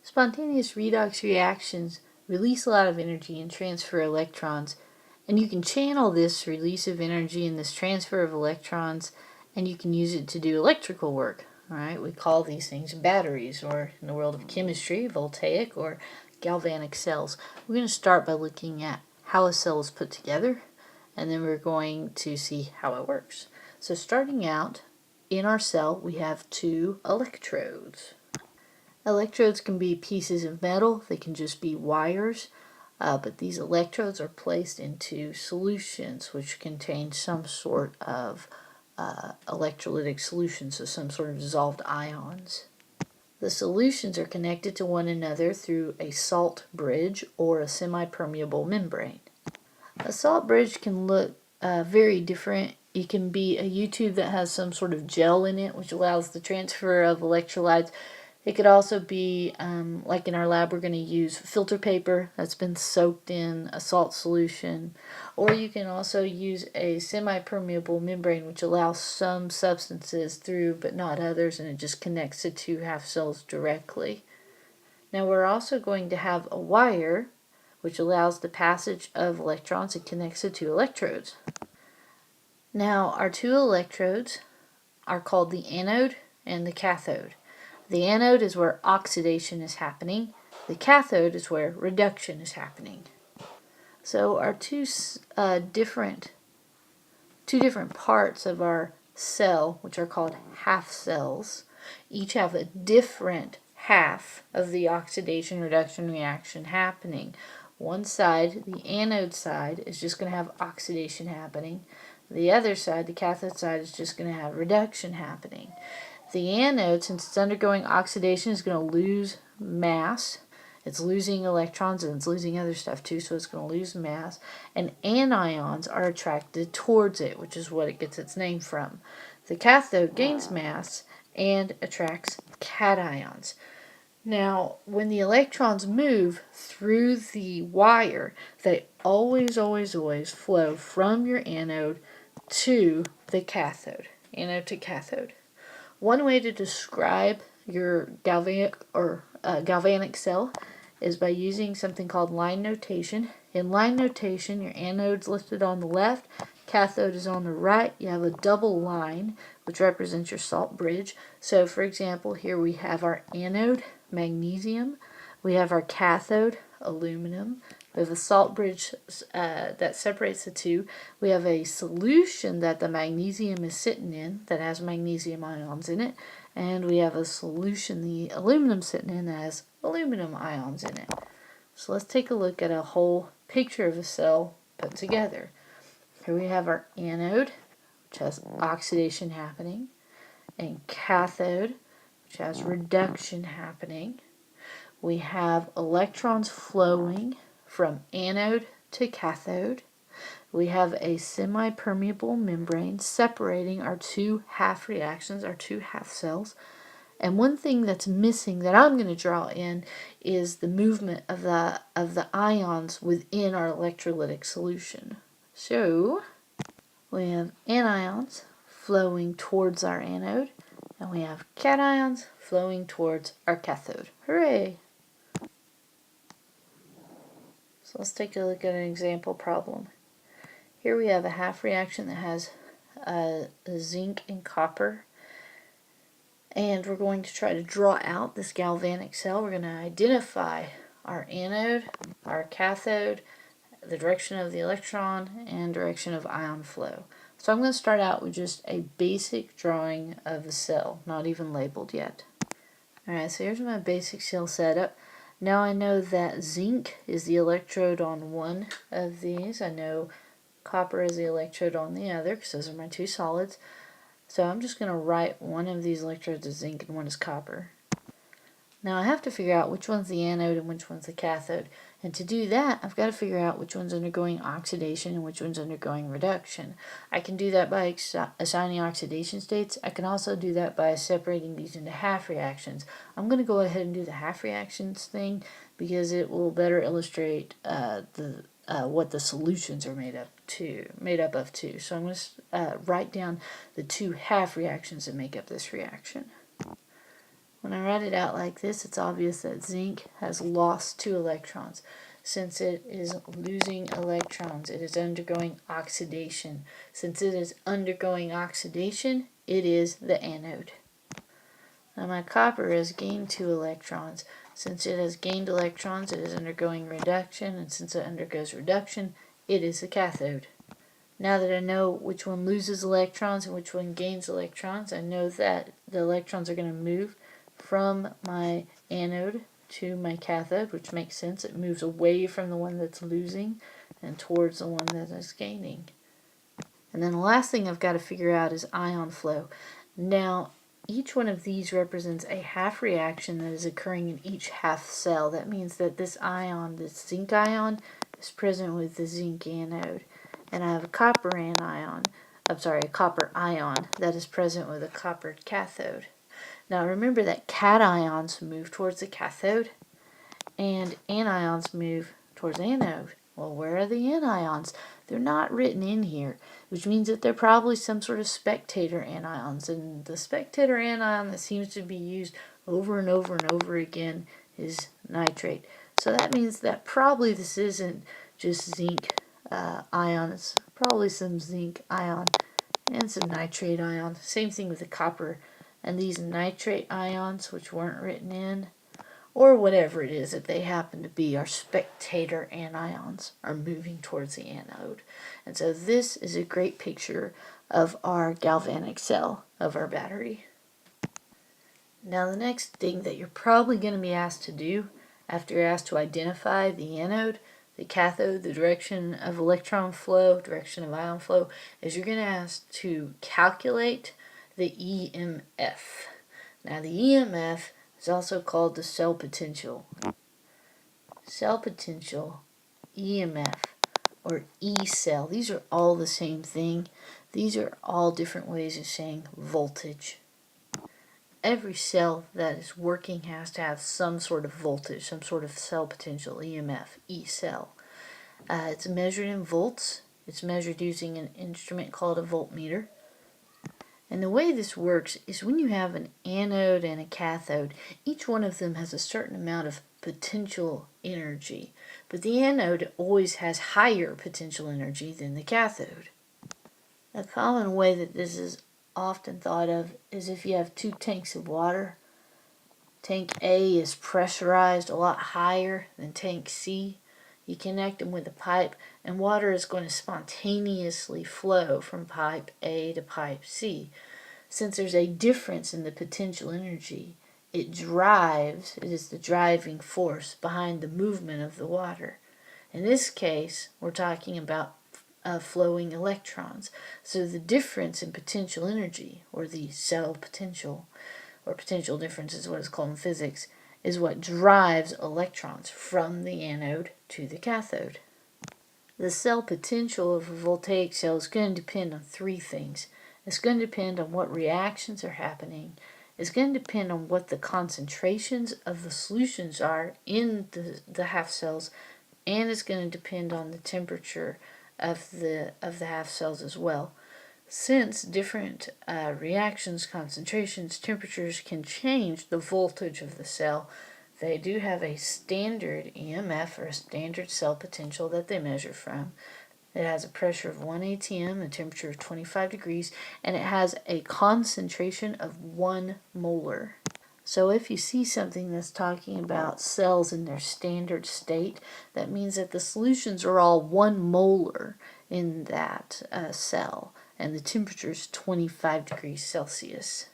Spontaneous redox reactions release a lot of energy and transfer electrons, and you can channel this release of energy and this transfer of electrons, and you can use it to do electrical work. All right, we call these things batteries, or in the world of chemistry, voltaic or galvanic cells. We're going to start by looking at how a cell is put together, and then we're going to see how it works. So starting out, in our cell we have two electrodes. Electrodes can be pieces of metal, they can just be wires, but these electrodes are placed into solutions which contain some sort of electrolytic solution, so some sort of dissolved ions. The solutions are connected to one another through a salt bridge or a semi-permeable membrane. A salt bridge can look very different. It can be a U-tube that has some sort of gel in it, which allows the transfer of electrolytes. It could also be, like in our lab, we're going to use filter paper that's been soaked in a salt solution. Or you can also use a semi-permeable membrane, which allows some substances through but not others, and it just connects the two half cells directly. Now we're also going to have a wire, which allows the passage of electrons and connects the two electrodes. Now our two electrodes are called the anode and the cathode. The anode is where oxidation is happening. The cathode is where reduction is happening. So our two different parts of our cell, which are called half cells, each have a different half of the oxidation reduction reaction happening. One side, the anode side, is just going to have oxidation happening. The other side, the cathode side, is just going to have reduction happening. The anode, since it's undergoing oxidation, is going to lose mass. It's losing electrons and it's losing other stuff too, so it's going to lose mass. And anions are attracted towards it, which is what it gets its name from. The cathode gains mass and attracts cations. Now, when the electrons move through the wire, they always flow from your anode to the cathode. Anode to cathode. One way to describe your galvanic cell is by using something called line notation. In line notation, your anode's listed on the left, cathode is on the right. You have a double line, which represents your salt bridge. So, for example, here we have our anode, magnesium. We have our cathode, aluminum. We have a salt bridge that separates the two. We have a solution that the magnesium is sitting in that has magnesium ions in it. And we have a solution the aluminum sitting in that has aluminum ions in it. So let's take a look at a whole picture of a cell put together. Here we have our anode, which has oxidation happening, and cathode, which has reduction happening. We have electrons flowing from anode to cathode. We have a semi-permeable membrane separating our two half reactions, our two half cells. And one thing that's missing that I'm going to draw in is the movement of the ions within our electrolytic solution. So we have anions flowing towards our anode, and we have cations flowing towards our cathode. Hooray! So let's take a look at an example problem. Here we have a half reaction that has zinc and copper, and we're going to try to draw out this galvanic cell. We're going to identify our anode, our cathode, the direction of the electron, and direction of ion flow. So I'm going to start out with just a basic drawing of the cell, not even labeled yet. Alright, so here's my basic cell setup. Now I know that zinc is the electrode on one of these. I know copper is the electrode on the other, because those are my two solids. So I'm just going to write one of these electrodes as zinc and one as copper. Now I have to figure out which one's the anode and which one's the cathode. And to do that, I've got to figure out which one's undergoing oxidation and which one's undergoing reduction. I can do that by assigning oxidation states. I can also do that by separating these into half reactions. I'm going to go ahead and do the half reactions thing because it will better illustrate what the solutions are made up of too. So I'm going to write down the two half reactions that make up this reaction. When I write it out like this, it's obvious that zinc has lost 2 electrons. Since it is losing electrons, it is undergoing oxidation. Since it is undergoing oxidation, it is the anode. Now my copper has gained 2 electrons. Since it has gained electrons, it is undergoing reduction, and since it undergoes reduction, it is the cathode. Now that I know which one loses electrons and which one gains electrons, I know that the electrons are going to move from my anode to my cathode, which makes sense. It moves away from the one that's losing and towards the one that is gaining. And then the last thing I've got to figure out is ion flow. Now, each one of these represents a half reaction that is occurring in each half cell. That means that this ion, this zinc ion, is present with the zinc anode. And I have a copper anion, a copper ion that is present with a copper cathode. Now remember that cations move towards the cathode and anions move towards the anode. Well, where are the anions? They're not written in here, which means that they're probably some sort of spectator anions. And the spectator anion that seems to be used over and over and over again is nitrate. So that means that probably this isn't just zinc ion. It's probably some zinc ion and some nitrate ion. Same thing with the copper. And these nitrate ions, which weren't written in, or whatever it is that they happen to be, are spectator anions, are moving towards the anode. And so this is a great picture of our galvanic cell of our battery. Now the next thing that you're probably going to be asked to do after you're asked to identify the anode, the cathode, the direction of electron flow, direction of ion flow, is you're going to ask to calculate the EMF. Now the EMF is also called the cell potential. Cell potential, EMF, or E-cell. These are all the same thing. These are all different ways of saying voltage. Every cell that is working has to have some sort of voltage, some sort of cell potential, EMF, E-cell. It's measured in volts. It's measured using an instrument called a voltmeter. And the way this works is when you have an anode and a cathode, each one of them has a certain amount of potential energy. But the anode always has higher potential energy than the cathode. A common way that this is often thought of is if you have 2 tanks of water. Tank A is pressurized a lot higher than tank C. You connect them with a pipe, and water is going to spontaneously flow from pipe A to pipe C. Since there's a difference in the potential energy, it is the driving force behind the movement of the water. In this case, we're talking about flowing electrons. So the difference in potential energy, or the cell potential, or potential difference is what it's called in physics, is what drives electrons from the anode to the cathode. The cell potential of a voltaic cell is going to depend on 3 things. It's going to depend on what reactions are happening. It's going to depend on what the concentrations of the solutions are in the half cells, and it's going to depend on the temperature of the half cells as well. Since different reactions, concentrations, temperatures can change the voltage of the cell, they do have a standard EMF, or a standard cell potential, that they measure from. It has a pressure of 1 atm, a temperature of 25 degrees, and it has a concentration of 1 molar. So if you see something that's talking about cells in their standard state, that means that the solutions are all 1 molar in that cell, and the temperature is 25 degrees Celsius.